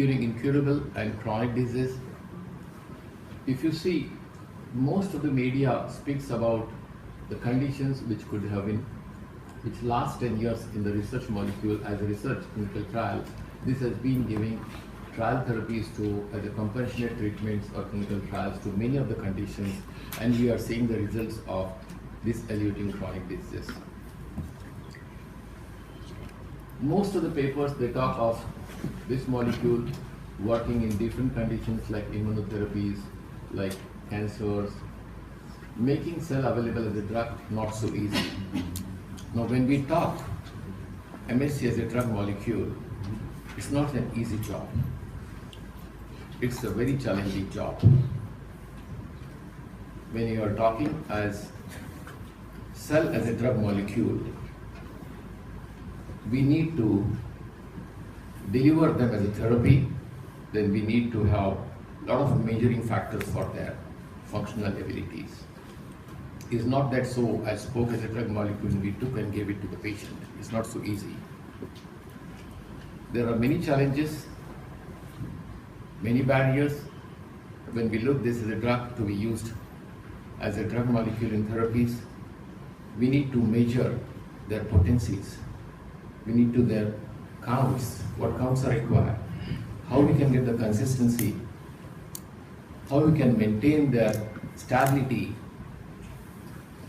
curing incurable and chronic disease. If you see, most of the media speaks about the conditions which could have been, which last 10 years in the research molecule as a research clinical trial. This has been giving trial therapies to as a compassionate treatments or clinical trials to many of the conditions, and we are seeing the results of this eluting chronic diseases. Most of the papers, they talk of this molecule working in different conditions like immunotherapies, like cancers. Making cell available as a drug, not so easy. Now when we talk MSC as a drug molecule, it's not an easy job. It's a very challenging job. When you are talking as cell as a drug molecule, we need to deliver them as a therapy, then we need to have a lot of measuring factors for their functional abilities. It's not that so I spoke as a drug molecule and we took and gave it to the patient. It's not so easy. There are many challenges, many barriers. When we look this as a drug to be used as a drug molecule in therapies, we need to measure their potencies. We need to their counts, what counts are required, how we can get the consistency, how we can maintain their stability,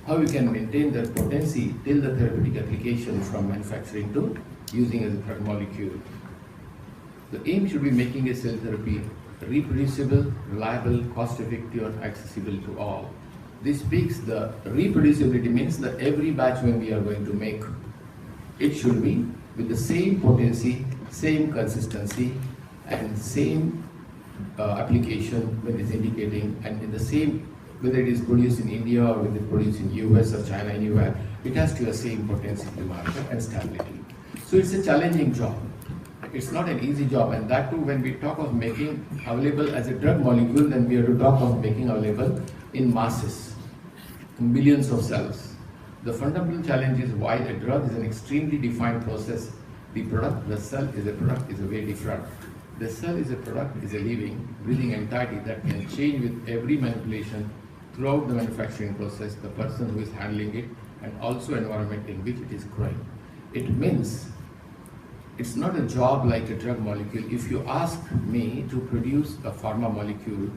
how we can maintain their potency till the therapeutic application from manufacturing to using as a drug molecule. The aim should be making a cell therapy reproducible, reliable, cost-effective, and accessible to all. This speaks the reproducibility means that every batch when we are going to make, it should be with the same potency, same consistency, and same application when it's indicating, and in the same, whether it is produced in India or whether it is produced in US or China, anywhere, it has to have the same potency to market and stability. So it's a challenging job. It's not an easy job, and that too when we talk of making available as a drug molecule, then we have to talk of making available in masses, in billions of cells. The fundamental challenge is while a drug is an extremely defined process, the product, the cell is a product, is a very different. The cell is a product, is a living, breathing entity that can change with every manipulation throughout the manufacturing process, the person who is handling it, and also environment in which it is growing. It means it's not a job like a drug molecule. If you ask me to produce a pharma molecule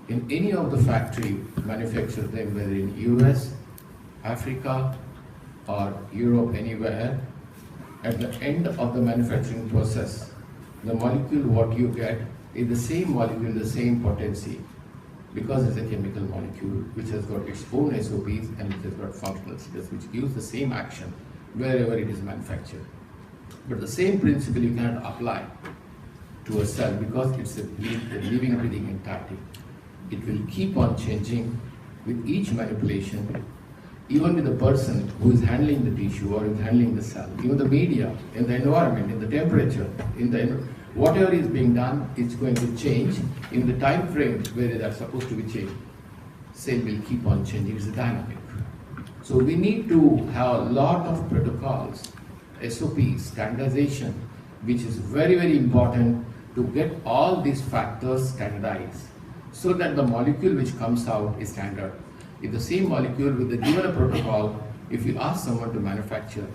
in any of the factory, manufacture them, whether in US, Africa, or Europe, anywhere, at the end of the manufacturing process, the molecule what you get is the same molecule, the same potency, because it's a chemical molecule which has got its own SOPs and which has got functional status which gives the same action wherever it is manufactured. But the same principle you cannot apply to a cell because it's a living, breathing entity. It will keep on changing with each manipulation, even with the person who is handling the tissue or is handling the cell, even the media, in the environment, in the temperature, in the whatever is being done, it's going to change in the time frame where they are supposed to be changed. Cell will keep on changing, it's dynamic. So we need to have a lot of protocols, SOPs, standardization, which is very, very important to get all these factors standardized so that the molecule which comes out is standard. If the same molecule with the given a protocol, if you ask someone to manufacture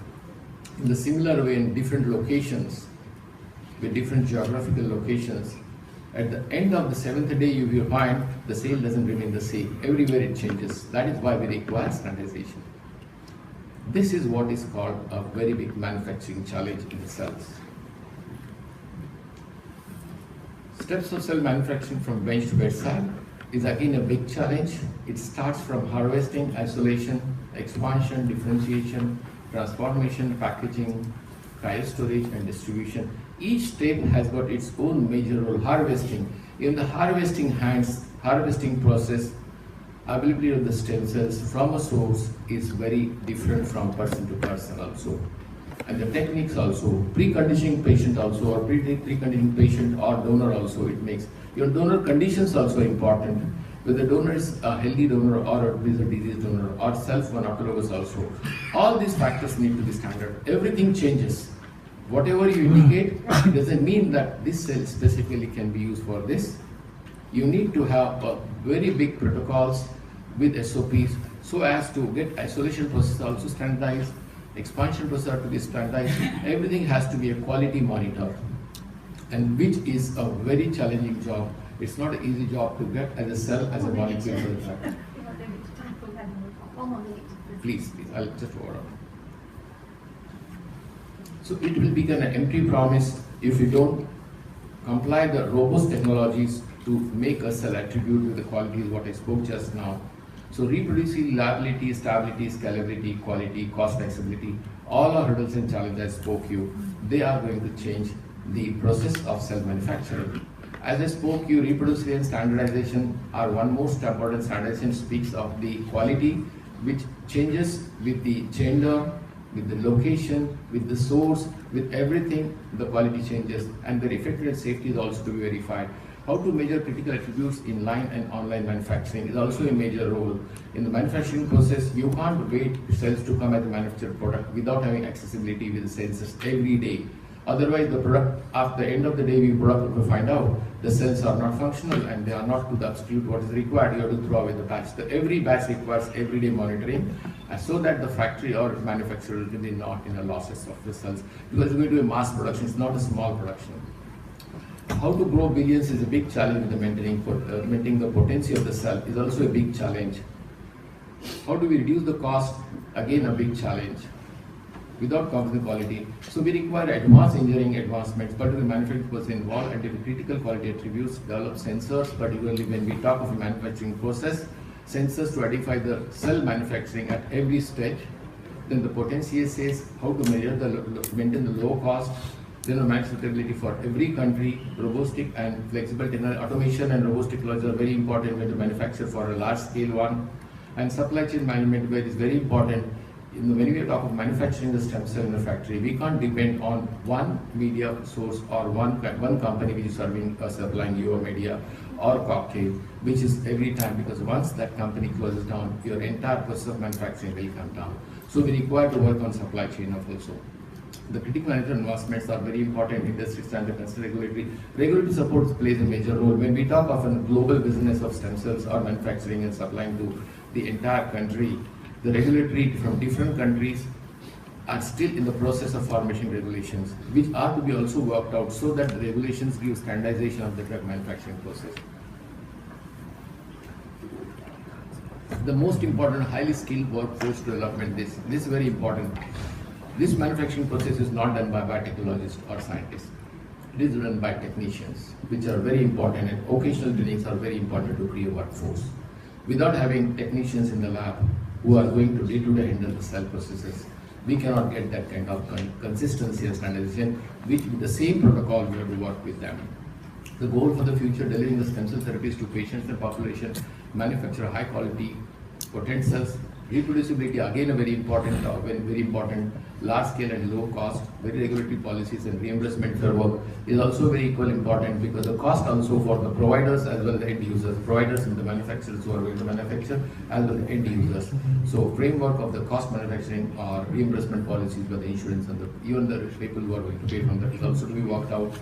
in the similar way in different locations, with different geographical locations, at the end of the 7th day you will find the cell doesn't remain the same. Everywhere it changes. That is why we require standardization. This is what is called a very big manufacturing challenge in the cells. Steps of cell manufacturing from bench to bedside is again a big challenge. It starts from harvesting, isolation, expansion, differentiation, transformation, packaging, cryostorage, and distribution. Each step has got its own major role. Harvesting. In the harvesting process, availability of the stem cells from a source is very different from person to person also. And the techniques also, preconditioning patient also, or preconditioning patient or donor also, it makes your donor conditions also important. Whether the donor is a healthy donor or a disease donor or self-one autologous also. All these factors need to be standard. Everything changes Whatever you indicate, it doesn't mean that this cell specifically can be used for this. You need to have very big protocols with SOPs so as to get isolation process also standardized, expansion process to be standardized. Everything has to be a quality monitor, and which is a very challenging job. It's not an easy job to get as a cell, as a molecule for the drug. Please, I'll just over on. So it will become an empty promise if you don't comply the robust technologies to make a cell attribute with the qualities what I spoke just now. So reproducibility, reliability, stability, scalability, quality, cost flexibility, all are hurdles and challenges I spoke you. They are going to change the process of cell manufacturing. As I spoke you, reproducibility and standardization are one most important. Standardization speaks of the quality which changes with the gender, with the location, with the source, with everything, the quality changes, and the effectiveness safety is also to be verified. How to measure critical attributes in line and online manufacturing is also a major role. In the manufacturing process, you can't wait cells to come as a manufactured product without having accessibility with the sensors every day. Otherwise, the product, after the end of the day, we find out the cells are not functional and they are not to the absolute what is required. You have to throw away the batch. So every batch requires everyday monitoring, so that the factory or manufacturer will be not in a losses of the cells. Because we do a mass production, it's not a small production. How to grow billions is a big challenge with the maintaining the potency of the cell is also a big challenge. How do we reduce the cost? Again, a big challenge without compromising quality. So we require advanced engineering advancements, particularly manufacturing process involved and critical quality attributes, develop sensors, particularly when we talk of a manufacturing process, sensors to identify the cell manufacturing at every stage. Then the potency says how to measure maintain the low cost. Then the manufacturability for every country, robustic and flexible technology, automation and robust technologies are very important when to manufacture for a large scale one. And supply chain management where is very important. When we talk of manufacturing the stem cell in the factory, we can't depend on one media source or one company which is supplying your media or cocktail, which is every time, because once that company closes down, your entire process of manufacturing will come down. So we require to work on supply chain also. The critical management investments are very important. Industry standard and regulatory support plays a major role. When we talk of a global business of stem cells or manufacturing and supplying to the entire country, the regulatory from different countries are still in the process of formation regulations, which are to be also worked out so that the regulations give standardization of the drug manufacturing process. The most important, highly skilled workforce development, this is very important. This manufacturing process is not done by biotechnologists or scientists. It is done by technicians, which are very important, and occasional trainings are very important to create a workforce. Without having technicians in the lab who are going to day-to-day handle the cell processes, we cannot get that kind of consistency and standardization, which with the same protocol we have to work with them. The goal for the future, delivering the stem cell therapies to patients and population, manufacture high quality, potent cells, reproducibility, again a very important, large scale and low cost, very regulatory policies and reimbursement framework is also very equally important, because the cost also for the providers as well as the end users, providers and the manufacturers who are going to manufacture as well as the end users. So framework of the cost manufacturing or reimbursement policies by the insurance and even the people who are going to pay from that is also to be worked out.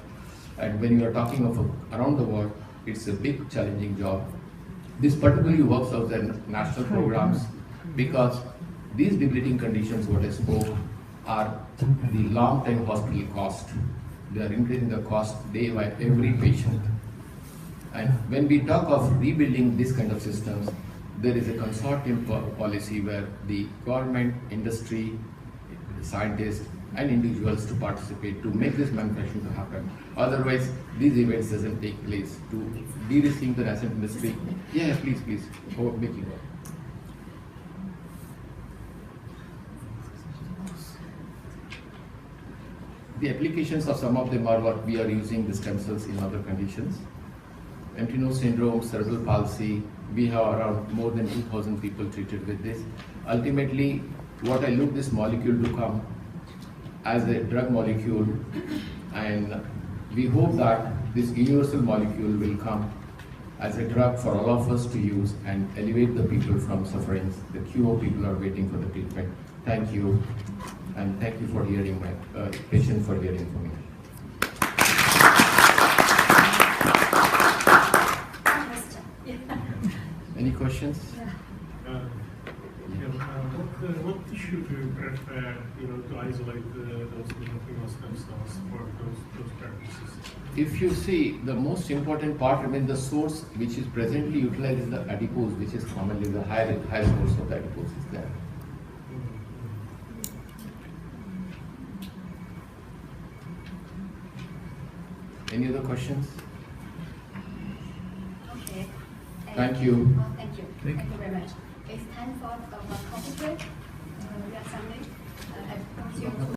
And when you are talking of around the world, it's a big challenging job. This particularly works out the national programs, because these debilitating conditions what I spoke are the long-term hospital cost. They are increasing the cost day by every patient. And when we talk of rebuilding this kind of systems, there is a consortium policy where the government, industry, scientists and individuals to participate to make this manufacturing to happen. Otherwise, these events doesn't take place. To de-risking the nascent industry. Yeah, please, make it work. The applications of some of them are what we are using the stem cells in other conditions. Empty nose syndrome, cerebral palsy, we have around more than 2,000 people treated with this. Ultimately, what I look this molecule to come as a drug molecule, and we hope that this universal molecule will come as a drug for all of us to use and elevate the people from sufferings. The cure people are waiting for the treatment. Thank you. and thank you for hearing my patience for hearing from me. Any questions? What tissue do you prefer, to isolate those mesenchymal stem cells for those purposes? If you see, the most important part, the source which is presently utilized is the adipose, which is commonly the high source of the adipose is there. Any other questions? Okay. Thank you. Thank you. Thank you very much. It's time for a coffee break. We are submitting.